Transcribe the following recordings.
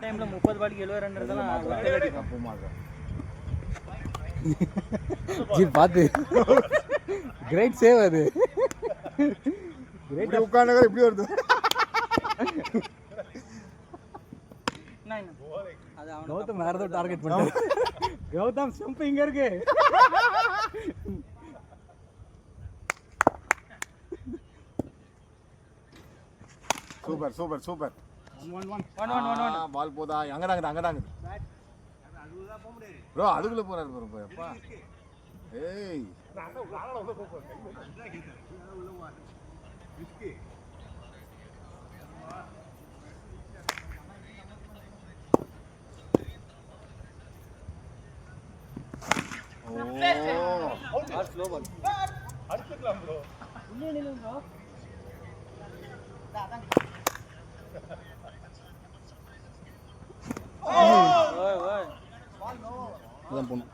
டைம்ல 30 பாலுக்கு 70 ரன் இருந்தாலும் தப்புமா ஜி பாத்து கிரேட் சேவ் அது கிரேட் உட்கார்ந்தா இப்படி வருது அது அவன் கௌதம் வேற ஏதோ டார்கெட் பண்ணாரு கௌதம் ஸ்டம்ப் இங்க இருக்கு சூப்பர் சூப்பர் சூப்பர் 1 பால் போதா அங்கடாங்க ப்ரோ அதுக்குள்ள போறாரு ப்ரோ அப்பா ஏய் ஓ ஸ்லோ பால் அடிச்சுக்கலாம் ப்ரோ உள்ளே நில்லுங்க ப்ரோ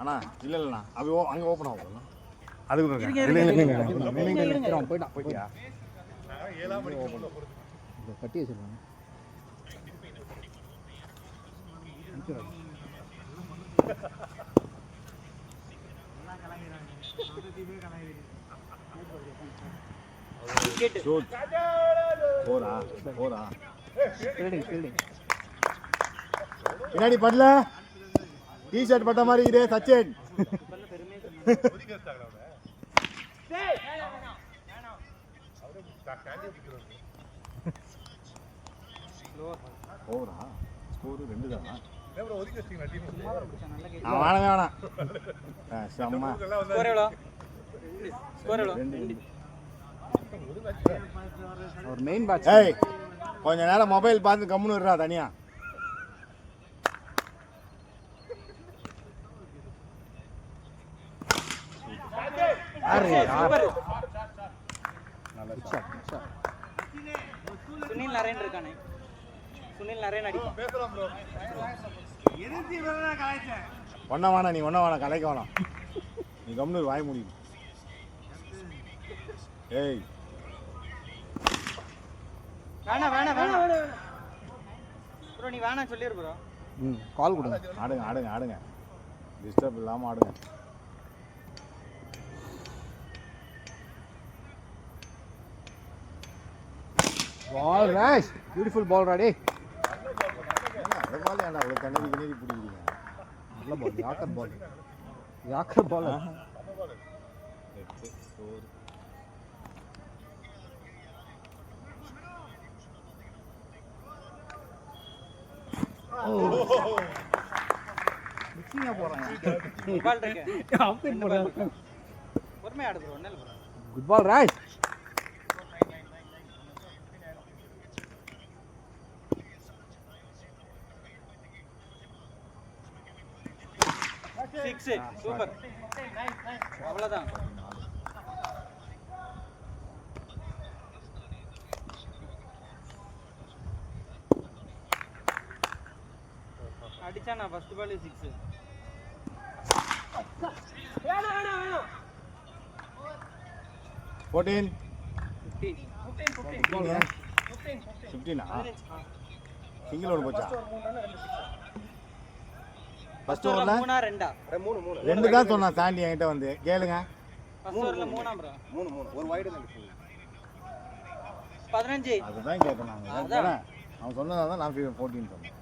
அண்ணா இல்ல அது அங்க ஓபன் ஆகும் அதுக்கு போயிட்டியா கட்டி வச்சிருக்காங்க பின்னாடி படல டி-ஷர்ட் பட்ட மாதிரி இதே சச்சின் ஓவரா ஸ்கோர் 2 தானா வேணாம் செம்ம ஸ்கோர் எவ்வளோ ஒரு மெயின் பேட்ச் ஏய் கொஞ்ச நேரம் மொபைல் பார்த்து கம்முன்னு விடுறா தனியா சுனில் நரேன் இருக்கானே சுனில் நரேன் அடிப்பான் ஒன்ன வேணாம் நீ ஒன்ன வேணாம் கலைக்க வேணாம் நீ கம்முன்னு வாய முடியும் ஏய் வேணாம் ப்ரோ நீ வேணாம் சொல்லிரு ப்ரோ கால் கொடுங்க ஆடுங்க டிஸ்டர்ப் இல்லாம ஆடுங்க பால் ரேஷ் பியூட்டிஃபுல் பால் ராடி அந்த பால் ஏன்டா அவ்வளவு கண்ணடி பிடிக்கிறீங்க நல்ல பால் யாக்கர் பால் மிக்சிங்கா போறாங்க பால் இருக்கு ஆஃப்சைட் போறாங்க பொறுமையா ஆடு ப்ரோ ஒண்ணே ப்ரோ குட் பால் ரேஷ் சூப்பர் அவ்வளவுதான் அடிச்சானா ஃபர்ஸ்ட் பால் 6 வேணாம் 14 15 15 சிங்கிள் ஓவர் போச்சா ஃபர்ஸ்ட் ஓவர்ல 3 தான் சொன்னான் சாண்டி என்கிட்ட வந்து கேளுங்க ஃபர்ஸ்ட் ஓவர்ல 3 ப்ரோ 3 ஒரு வைட் தான் 15 அதுதான் கேட்டேன் நான் அவன் சொன்னதால நான் 14 சொன்னேன்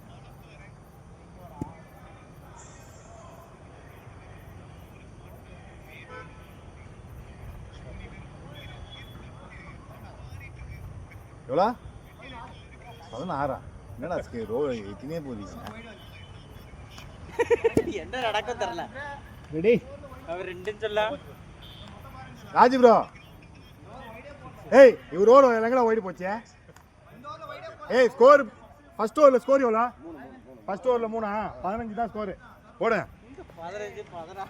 எவ்வளோ 16 என்னடா ரோ எத்தனையே போதீங்க என்ன நடக்கும் தெரியல ரெடி அவர் ரெண்டுன்னு சொல்ல ராஜு ப்ரோ ஏய் இவர் ஓவர் எங்கடா ஓடி போச்சே ஏய் ஸ்கோர் ஃபர்ஸ்ட் ஓவர்ல ஸ்கோர் எவ்வளோ ஃபர்ஸ்ட் ஓவர்ல 3 15 தான் ஸ்கோர் போடு 15 16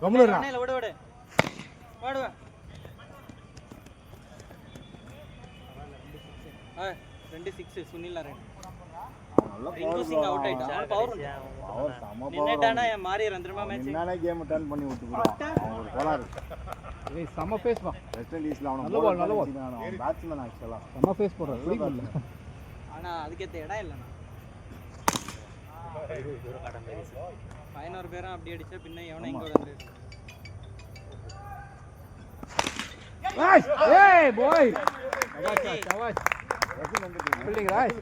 கம்முனுடா ஓடு ஓடு ஓடு ரெண்டு 6 சுனில் நரேன் ரிங்கு சிங் அவுட் ஆயிட்டா பவர் அவர் சம பவர் நின்னுட்டானா மாறி ரந்திரமா மேட்ச் என்னடா கேம் டர்ன் பண்ணி விட்டுறான் அவன் ஒரு கோளாறு ஏய் சம ஃபேஸ் பா வெஸ்ட் இண்டீஸ்ல அவன நல்ல பால் அவன் பேட்ஸ்மேன் ஆக்சுவலா சம ஃபேஸ் போடுற புடி பண்ணல ஆனா அதுக்கேற்ற இடம் இல்லைண்ணா 11 பேரும் அப்படி அடிச்சா பின்ன எவனா இங்க வந்து ஏய் பாய் சவாஷ் ஃபீல்டிங் ராய்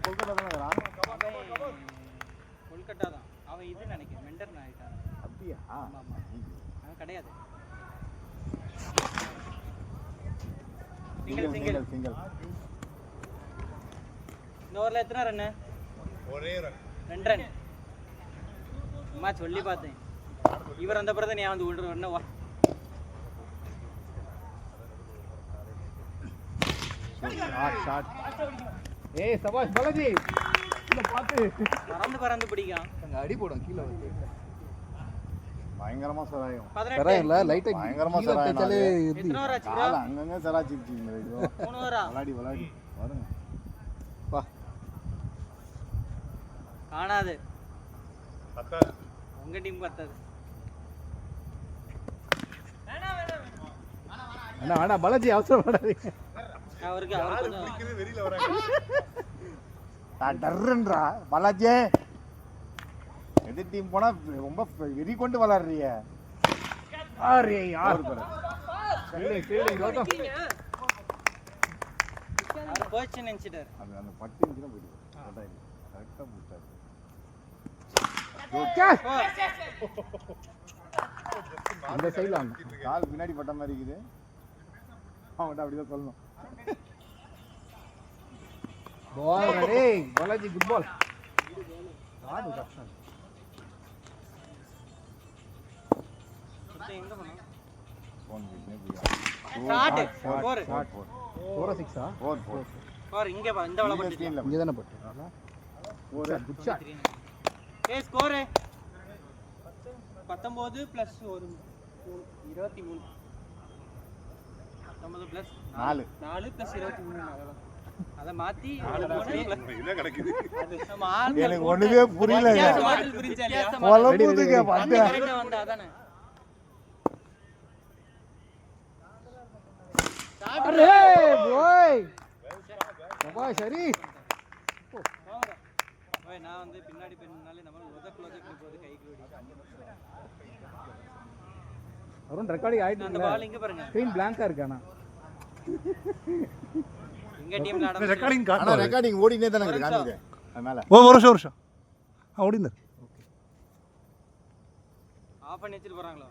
கொல்கட்டா தான் அவன் இது நினைக்கிறேன் மெண்டர் ஆயிட்டான் அப்படியா ஆமா அவன் கிடையாது சிங்கிள் சிங்கிள் சிங்கிள் இந்த ஓவரில் எத்தனை ரன்னு ஒரே ரன் 2 ரன் அம்மா சொல்லி பார்த்தேன் இவர் அந்த பிறகு நீ வந்து விடுற என்ன வா ஷாட் ஏய் சபாஷ் பாலாஜி இல்ல பாத்து பறந்து பிடிக்கும் அங்க அடி போடும் கீழ வந்து பயங்கரமா சராயம் 18 இல்ல லைட்டா பயங்கரமா சராயம் எத்தனை ஓவர் ஆச்சு கால அங்கங்க சராச்சிச்சு இந்த வீடியோ 3 ஓவரா விளையாடி வருங்க வா காணாது உங்க டீம் பத்தாது அண்ணா பாலாஜி அவசரப்படாதீங்க அவருக்கு கொஞ்சம் வெளியில வராங்க நான் டர்ன்றா பாலாஜி எதிர் டீம் போனா ரொம்ப வெறி கொண்டு விளையாடுறிய அரே யார் ஃபீல்டிங் கௌதம் அவர் போச்சு நினைச்சிட்டாரு அது அந்த 10 நிமிஷம் போயிடுது கரெக்டா போட்டாரு அந்த சைடுல கால் பின்னாடி பட்ட மாதிரி இருக்குது அவன்கிட்ட அப்படிதான் சொல்லணும் பால் ரெடி பாலாஜி குட் பால் ஆடு கஷ்டம் எங்க போனா ஃபோன் ஷாட் 4 4 6 ஆ 4 ஸ்கோர் இங்க பா இந்த வள போட்டு இங்க தான போட்டு ஒரு குட் ஷாட் ஏய் ஸ்கோர் 19 பிளஸ் ஒரு 23 19 பிளஸ் 4 4 பிளஸ் 23 அவ்வளவுதான் அத மாத்தி என்ன கிடைக்குது அது நம்ம ஆள் எனக்கு ஒண்ணுமே புரியலங்க மாடல் புரிஞ்சா இல்லையா கொலபுதுங்க பட்ட கரெக்ட்டா வந்தா அதானே அரே பாய் சபாஷ் சரி ஓய் நான் வந்து பின்னாடி பின்னாலே நம்ம லொஜக் போது கைக்கு ஓடி அருண் ரெக்கார்டிங் ஆயிட்டு அந்த பால் இங்க பாருங்க ஸ்கிரீன் blank-ஆ இருக்கானா எங்க டீம்ல ஆட ரெக்கார்டிங் ஆனா ரெக்கார்டிங் ஓடினே தான இருக்கு காமிங்க அதனால ஒரு வருஷம் ஓடிந்து ஆஃப் பண்ணி வச்சிட்டு போறாங்களோ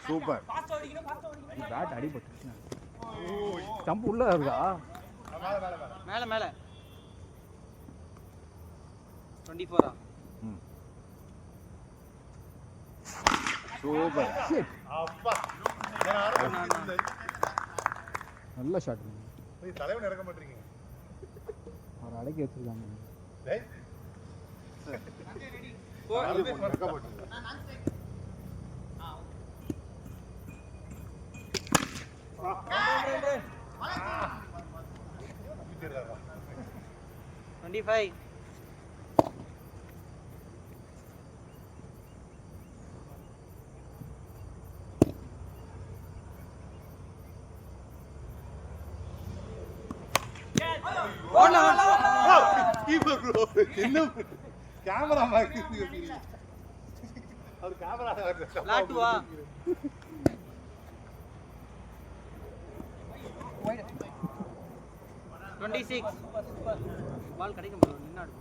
சூப்பர் பேட் அடிபட்டுச்சு ஸ்டம்ப் உள்ள இருக்கா மேல மேல 24 சூப்பர் நல்ல ஷாட் தலைவன் இறக்க மாட்டீங்க அவர் அடக்கி வச்சிருக்காங்க கேமரா அவர் கேமரா லாட்டுவா 26 பால் கிடைக்கும் bro நின்னாடு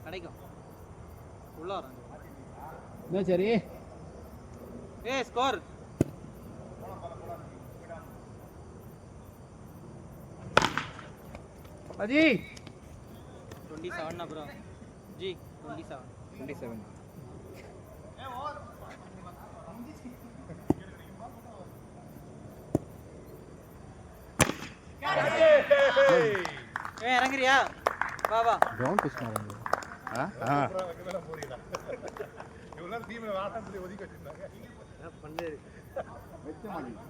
கிடைக்கும் உள்ள வராங்க என்ன சரி ஏய் ஸ்கோர் அஜி 27 bro ஜி 27 ஏய் இறங்குறியா வா வா கிரவுண்ட் பிச் மாறுங்க இவ்வளவு டீம் வாடா சொல்லி ஒதுக்கி வச்சிருந்தாங்க என்ன பண்ணு வெச்ச மாட்டீங்க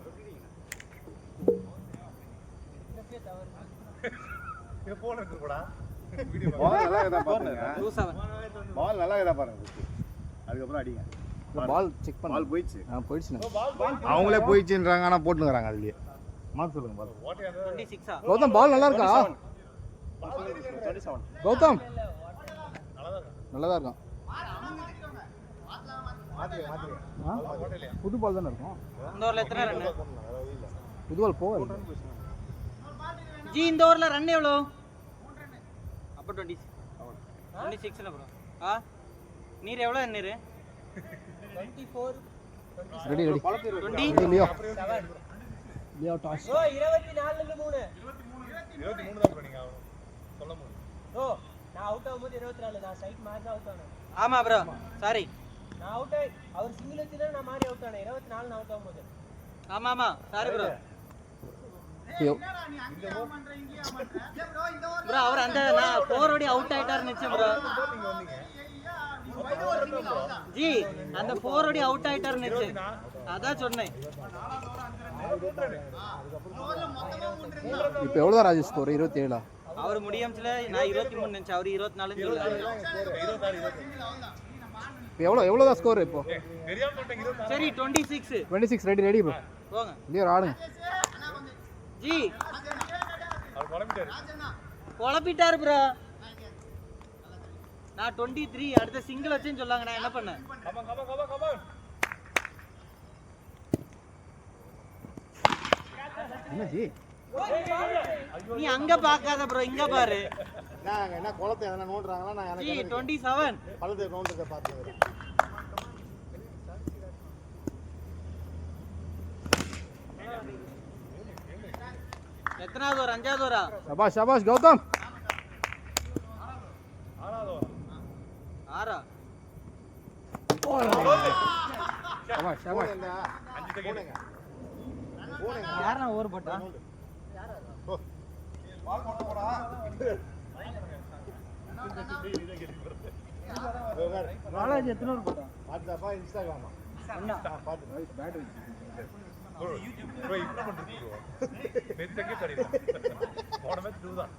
இது போன் இருக்குடா வீடியோ பால் நல்லா இருக்கா பாருங்க 27 பால் நல்லா இருக்கா பாருங்க அதுக்கு அப்புறம் அடிங்க பால் செக் பண்ணு பால் போயிடுச்சு போயிடுச்சுண்ணா அவங்களே போயிடுச்சுன்றாங்க ஆனா போட்டுங்கறாங்க அதுலயே மாத்து சொல்லுங்க பால் 26 கௌதம் பால் நல்லா இருக்கா கௌதம் நல்லா தான் இருக்கான் புது பால் தானே இருக்கும் இந்த ஓவர்ல எத்தனை ரன் புது பால் போகாது ஜி இந்த ஓவர்ல ரன் எவ்வளோ அப்ப 26 ப்ரோ ஆ நீர் எவ்வளோ நீர் 24 ready ready 20 Leo Leo toss 24 ல 3 23 தான் பண்ணீங்க சொல்லும்போது ஓ நான் அவுட் ஆகும்போது 24 நான் சைட் மேட்ச் அவுட் ஆனேன் ஆமா ப்ரோ சாரி நான் அவுட் அவர் சிங்கிள் வச்சினா நான் மாறி அவுட் ஆனேன் 24 நான் அவுட் ஆகும்போது ஆமா ஆமா சாரி ப்ரோ ப்ரோ அவர் அந்த நான் 4 ஓடி அவுட் ஆயிட்டாருன்னு நினைச்சேன் ப்ரோ ஜி அந்த 4 ஓடி அவுட் ஆயிட்டாருன்னு நினைச்சேன் அதான் சொன்னேன் இப்போ எவ்வளோ ராஜேஷ் ஸ்கோர் 27 அவர் முடியாமல நான் 23 நினைச்சேன் அவர் 24 ன்னு சொல்றாரு இப்போ எவ்வளோ தான் ஸ்கோர் இப்போ சரி 26 26 ரெடி ரெடி ப்ரோ போங்க லியோ ஆடுங்க ஜி குழப்பிட்டாரு ப்ரோ நான் 23 அடுத்த சிங்கிள் வச்சேன்னு சொல்லாங்க நான் என்ன பண்ணேன் என்ன ஜி நீ அங்க பார்க்காத ப்ரோ இங்க பாரு நான் என்ன குளத்தை எதனா நோண்டுறாங்களா நான் ஜி எனக்கு 27 பழுது நோண்டுறத பார்த்துக்கிறேன் எத்தனாவது ஒரு அஞ்சாவது வரா சபாஷ் சபாஷ் கௌதம் ஆறா சபாஷ் சபாஷ் யாரா ஓவர் போட்டா பாலாஜி எத்தனை ஓவர் போட்டா வாட்ஸ்அப்பா இன்ஸ்டாகிராமா என்ன பார்த்து பேட் ப்ரோ இப்போ பண்றது ப்ரோ மெத்தக்கே தெரியல போன மேட்ச் 2 தான்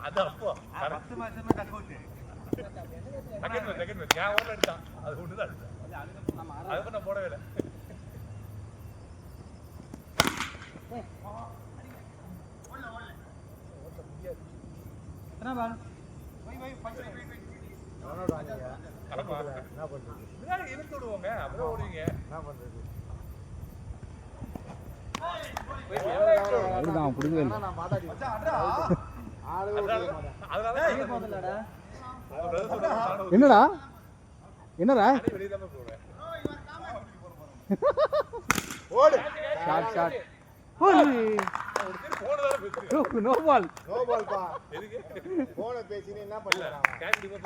அது அப்போ 10 மேட்ச்ல டக் அவுட் செகண்ட் மேட்ச் நான் ஓவர் எடுத்தான் அது ஒண்ணு தான் அது நான் போடவே இல்லை எத்தனை பால் என்ன பண்றது இருந்து விடுவோங்க அப்புறம் ஓடுவீங்க என்ன பண்றது நான் பிடிக்கவே இல்லை நான் மாதாடி ஆளவே விட மாட்டேன் அதனால போதலடா என்னடா என்னடா வெளியே தான் போறேன் ஓடு shot shot no ball no ball பா எதுக்கு போன பேசினே என்ன பண்ணிடுறாங்க கேட்ச் டிபோஸ்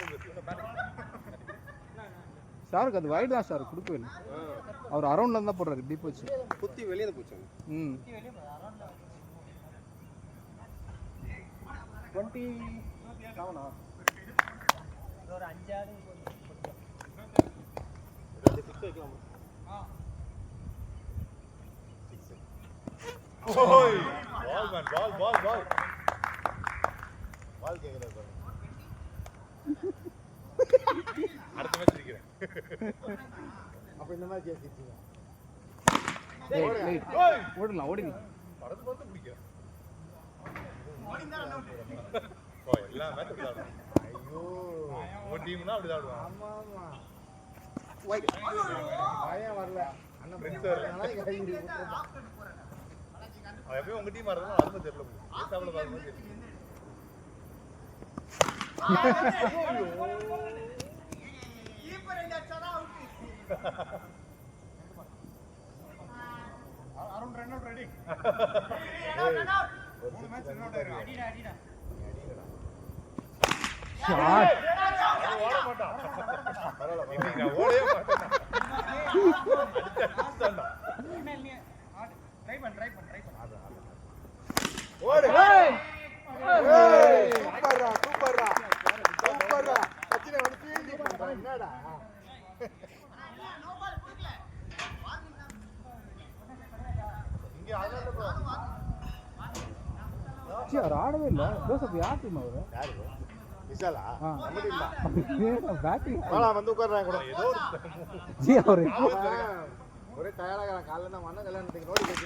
ஷாருக்கு அது வைட் தான் ஷாருக்கு கொடுக்கவே இல்லை அவர் அரௌண்ட்ல இருந்தா போடுறாரு இப்படி போச்சு குத்தி வெளியே போச்சு ம் 27 ஒரு அஞ்சாவது ஓய் பால் மேன் பால் பால் கேக்குறாரு பாரு. அடுத்த மேட்ச் நிக்கிறேன் அப்ப இந்த மாதிரி கேசிட்டீங்க ஓடலாம் ஓடி படத்து பார்த்து பிடிக்கிறேன் ஓ எல்லா மேட்ச் விளையாடுவோம் ஐயோ ஒரு டீம்னா அப்படி விளையாடுவான் ஆமா ஆமா பயம் வரல அண்ணன் Friends வரல. நாளைக்கு கை இருக்கு. அவன் எப்பயும் உங்க டீம் வரதுனால அதுமே தெரியல ஏத்தாப்புல பார்க்கும்போது தெரியும். ஷாட் அவன் ஓட மாட்டான் இன்னைக்கு நான் ஓடவே மாட்டேன் அடிச்சாண்டா ஓடு ஏய் சூப்பர்ரா சூப்பர்ரா சச்சினை வந்து ஃபீல்டிங் பண்றா என்னடா இங்க அதனால அவர் ஆடவே இல்லை ஜோசப் யார் டீம் அவர் யாரு விசாலா ஆ. நம்ம டீம் தான் பேட்டிங் வாடா வந்து உட்கார்றாங்க கூட ஏதோ ஒரு ஜி அவர் ஒரே டயர்டாக காலைல தான் மண்ண கல்யாணத்துக்கு நோடி கட்டி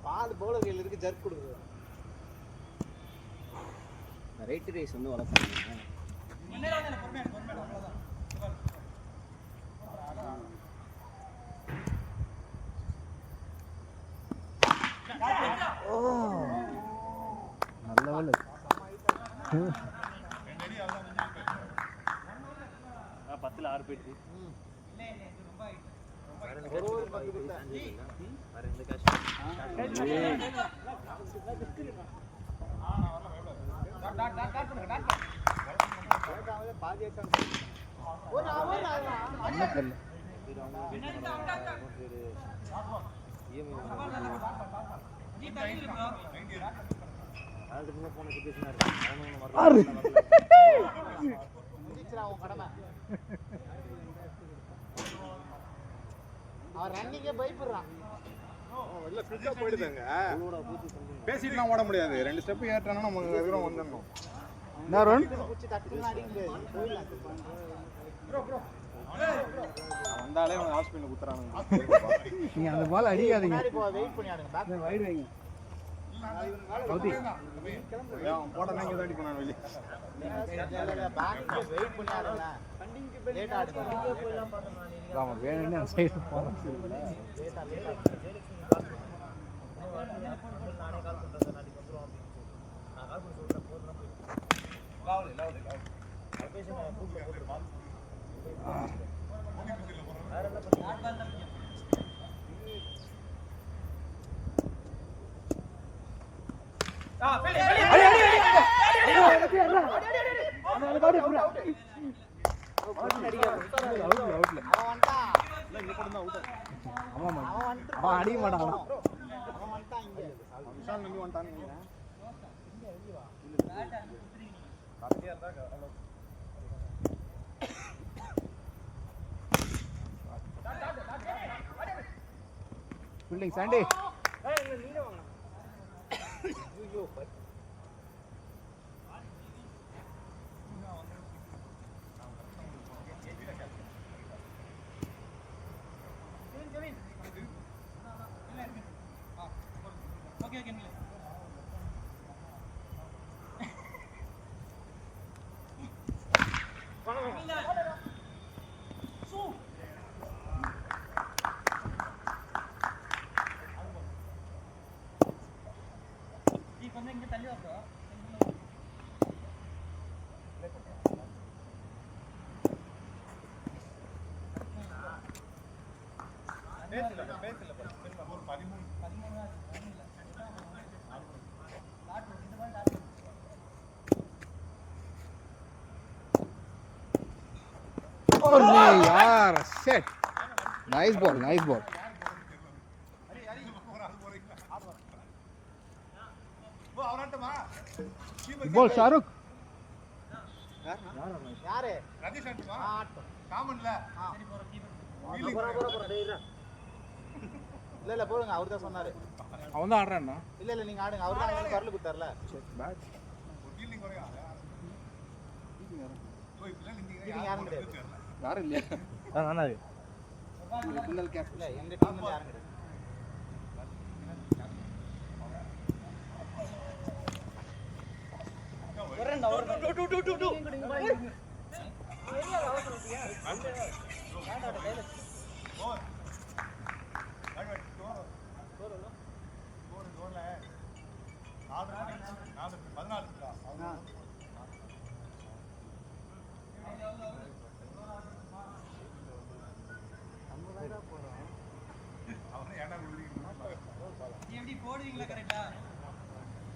பால் போல கையில் இருக்கு ஜர்க் கொடுக்குது ரைட் ரேஸ் வந்து வளர்ப்பாங்க. நல்ல வேலை. பத்துல 6 போயிடுச்சு. பேசிட்டுலாம் ஓட முடியாது. 2 ஸ்டெப் ஏற்றானா நம்ம எதிரும் வந்துடணும். வந்தாலே ஹாஸ்பிட்டல் குத்துறானுங்க. நீங்க அந்த பால் அடிக்காதீங்க. வைடு வைங்க. போடலாம் இங்கே தான் அடிப்பேன் நான் வெளியே. வேணும்னு அந்த சைடு போகிறோம். அவன் அடிக்க மாட்டான். பில்டிங் சாண்டி यार shit nice ball ball Shahrukh யாரு ரதீஷ் அண்ணா காமன்ல இல்ல போடுங்க அவர் தான் சொன்னாரு. அவன் தான் ஆடுறான்னா. இல்ல நீங்க ஆடுங்க. அவர் தான் உங்களுக்கு கரல் குத்தார்ல. பேட் ஃபீல்டிங் வரையா ஃபீல்டிங் யாரும் கிடையாது. யாரும் இல்லையா? நானா பின்னல் கேப் இல்ல எங்க டீம்ல யாரும் கிடையாது. வரேன்டா டூ எப்படி போடுவீங்களா கரெக்ட்டா?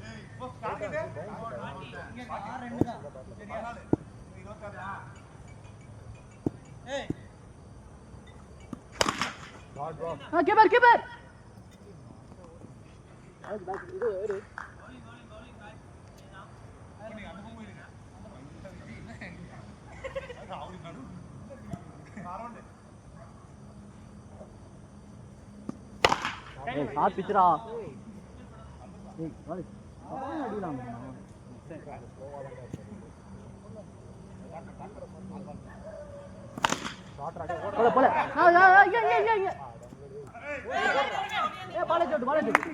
ஏய் இப்போ ஸ்டார்ட் இங்க 6 தான் சரியா 26 ஏய் கீப்பர் ஷார்ட் பிச்சரா அடிக்கலாம் போல போல பாலை சொட்டு பாலை சொட்டு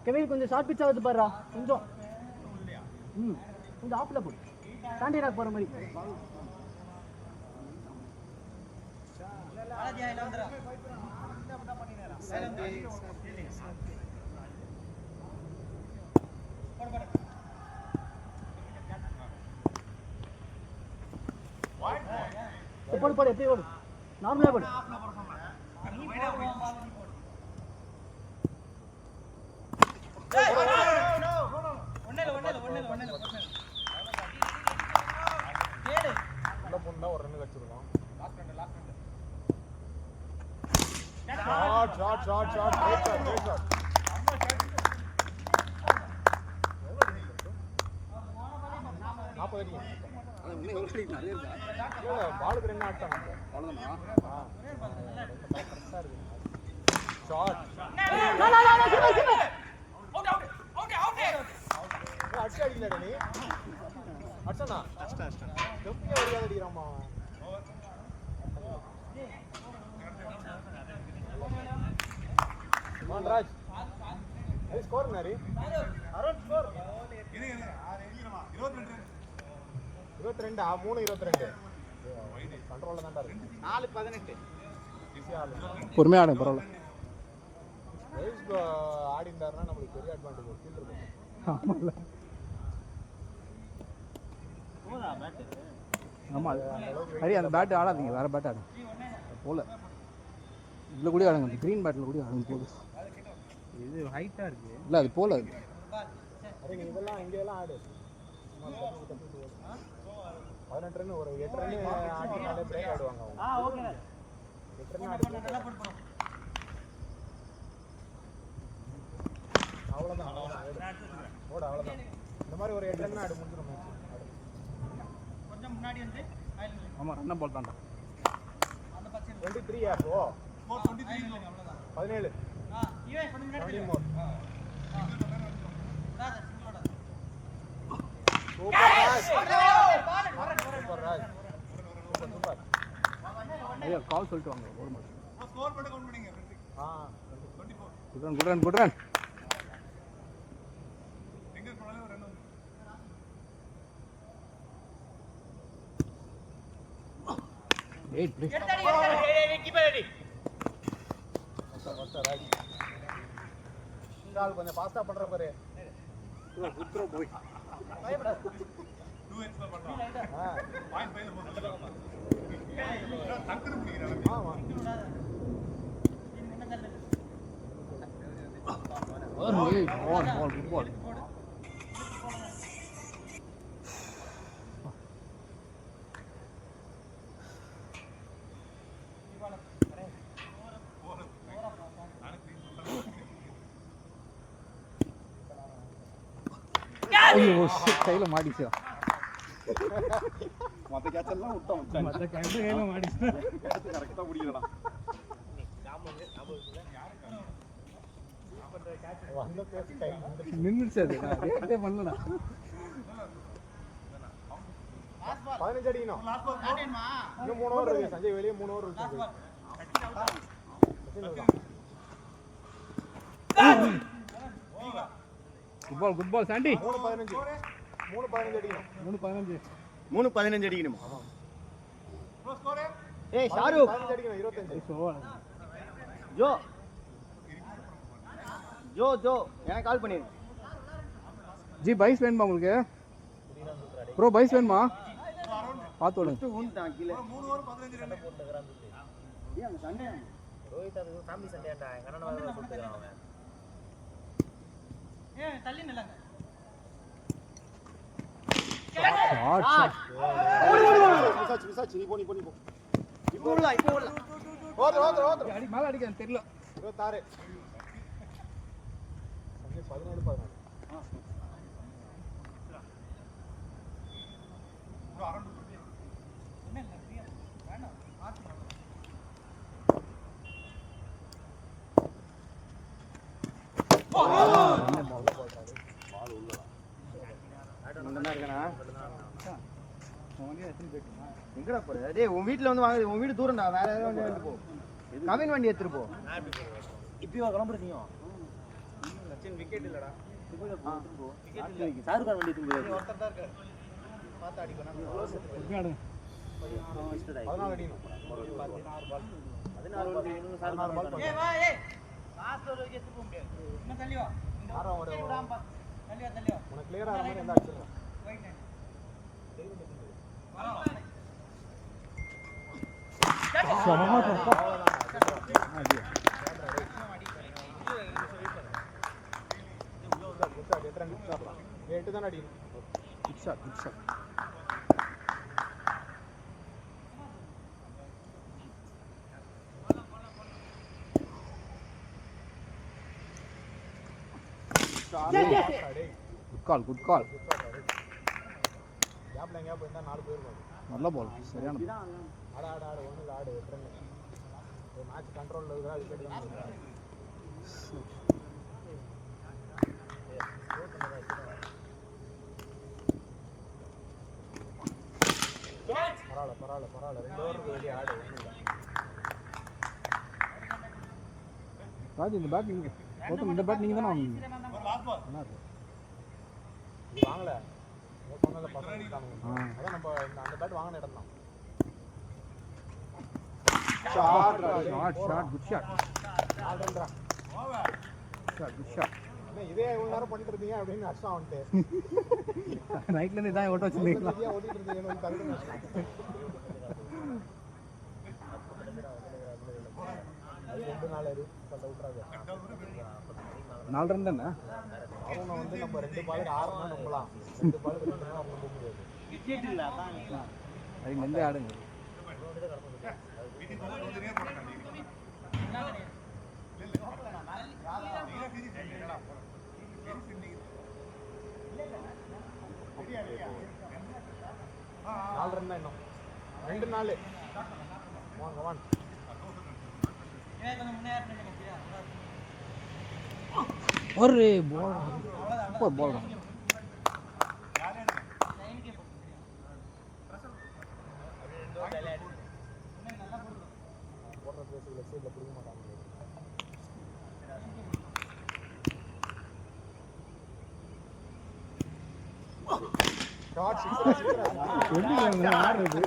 கெவில் கொஞ்சம் ஷார்ட் பிச்சா வந்து பாருடா கொஞ்சம் கொஞ்சம் ஆஃப்ல போடு தாண்டி ராக் போற மாதிரி போடு போடு எப்படி ஓடு நார்மலா போடு ஒரு ரன் கடிச்சிருக்கோம் shot shot shot shot great shot பாலுக்கு ரெண்டு ஆட்டாங்க ஷாட் அடிச்சு அடிக்கலடா நீ அடிச்சனா கம்பியா வரியா அடிக்கிறாமா ராஜ் அது ஸ்கோர் நாரி அரௌண்ட் ஸ்கோர் இது 22 3-22 கண்ட்ரோல்ல தான் இருக்கு 4-18 ஈஸியா பொறுமையா ஆடுங்க பரவாயில்ல ரைஸ் ஆடி இருந்தாருன்னா நமக்கு பெரிய அட்வான்டேஜ் ஃபீல் இருக்கும் ஆமால ஆமா ஹரி அந்த பேட் ஆடாதீங்க வேற பேட் ஆடுங்க போல இதுல கூட ஆடுங்க அந்த கிரீன் பேட்ல கூட ஆடுங்க போதும் இது ஹைட்டா இருக்கு இல்ல அது போல அது அரே நீ இதெல்லாம் இங்க எல்லாம் ஆடு 18 ரன் ஒரு 8 ரன் ஆடினாலே பிரேக் ஆடுவாங்க அவங்க ஓகே 8 ரன் ஆடி நல்லா போடு அவ்வளவுதான் ஓட அவ்வளவுதான் இந்த மாதிரி ஒரு 8 ரன் ஆடு முடிஞ்சிரும் மேட்ச் கொஞ்சம் முன்னாடி வந்து ஆமா ரன் பால் தான்டா 23 அப்போ 23 அவ்வளவுதான் 17 இவன் கொஞ்சம் முன்னாடி சூப்பர் ராஜ் சூப்பர் ஐயா கால் சொல்லிட்டு வாங்க ஒரு மாட்டேன் ஸ்கோர் பண்ண கவுண்ட் பண்ணீங்க குட் ரன் குட் ரன் எங்க போனாலும் ஒரு ரன் எயிட் ப்ளீஸ் ராஜ் இந்த ஆள் கொஞ்சம் ஃபாஸ்டா பண்ற பாரு குத்ரோ போய் 2 எக்ஸ்ட்ரா பண்றான் 0.5 ல போடுறான் டக்கர் பிடிக்கிறான் ஆமா பால் குட் பால் ஐயோ கையில மாடிச்சா மத்த கேட்ச் எல்லாம் விட்டோம் மத்த கையில மாடிச்சு கரெக்ட்டா பிடிக்கலடா வந்த பேசி கை நின்னுச்சு அது நான் ரேட்டே பண்ணலடா 15 அடிக்கணும் இன்னும் 3 ஓவர் இருக்கு சஞ்சய் வெளியே 3 ஓவர் இருக்கு குட் பால் சாண்டி 3-15 அடிக்கணும் 3-15 அடிக்கணுமா ஸ்கோர் ஏய் ஷாருக் 15 அடிக்கணும் 25 ஜோ ஜோ ஜோ எனக்கு கால் பண்ணிரு ஜி பைஸ் வேணுமா உங்களுக்கு ப்ரோ பைஸ் வேணுமா பார்த்து விடுங்க ஊன்ட்டான் கீழ 3 ஓவர் 15 ரன் போட்டுக்கறான் ஏய் அந்த சண்டே ரோஹித் அது ஃபேமிலி சண்டேடா எங்க அண்ணன் வர சொல்லிட்டான் அவன் தள்ளி நில்லுங்க விசாச்சு நீ போ அடி மேலே அடிக்க தெரியல 26 17 எங்கடா போற? டேய் உன் வீட்ல வந்து வாங்க, உன் வீடு தூரம்டா, வேற ஏதாவது வண்டி எடுத்து போ. கவின் வண்டி எடுத்துட்டு போ. இப்போவா கிளம்புறீங்க? சச்சின் விக்கெட் இல்லடா. விக்கெட் இல்ல. சாருகான் வண்டி எடுத்து போய். ஒருத்தர் தான் இருக்காரு. பாத்து அடிக்கணும். 14 அடிக்கணும். 16 பால். 16 பால் இன்னும் சாருகான் பால். ஏய் வா ஏய். லாஸ்ட் ஒரு விக்கெட் எடுத்து போக முடியாது. இன்னும் தள்ளி வா. ஆறா ஒரு தள்ளி வா. உனக்கு கிளியரா ஆற மாதிரி இருந்தா அடிச்சிரலாம். குட் கால் நல்ல பால் சரியான ஆடு மேட்ச் கண்ட்ரோல்ல இருக்கா விக்கெட் தான் பரவாயில்ல 2 ஓவருக்கு வெளியே ஆடு ராஜ் இந்த பேட் நீங்க மொத்தம் இந்த பேட் நீங்க தானே வாங்குனீங்க இது வாங்கல சொன்னல பசங்க அதான் நம்ம அந்த பேட் வாங்குன இடம் தான் ஷாட் குட் ஷாட் ஆல்ரவுண்டரா குட் ஷாட் இதே இவ்வளவு நேரம் பண்ணிட்டு இருந்தீங்க அப்படின்னு அஷ்டா வந்துட்டு ரைட்ல இருந்து இதான் ஓட்ட வச்சிருந்தீங்களா ஓடிட்டு இருந்தீங்க தகுதி ரெண்டு நாள் இரு சொல்ல விட்டுறாங்க 4 ரன் தானே அவங்க வந்து நம்ம 2 பாலுக்கு 6 ரன் நம்பலாம் 2 பாலுக்கு நம்ம நம்ப முடியாது விக்கெட் இல்ல அதான் அது நெஞ்சே ஆடுங்க நாலு ரன் தான் இன்னும் 2 நாள் வாங்க ஒரு பால் சூப்பர் பால் போடுற பேசுல சைடுல புடிக்க மாட்டாங்க ஷாட் 6 எப்படி ஆடுறது